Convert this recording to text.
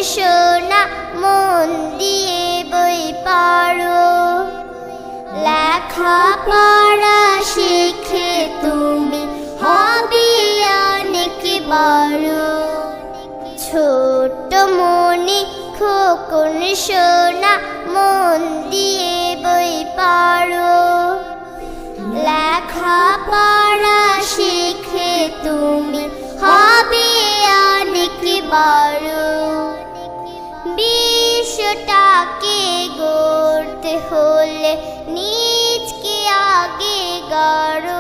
সোনা মন দিয়ে বই পড়ো। লেখা পড়া শিখে তুমি হবে অনেক বড়। ছোট মনে খোকন সোনা মন দিয়ে বই পড়ো। লেখা পড়া শিখে তুমি হবে অনেক বড়। বিশ্বটাকে গড়তে হলে নিজকে আগে গড়ো।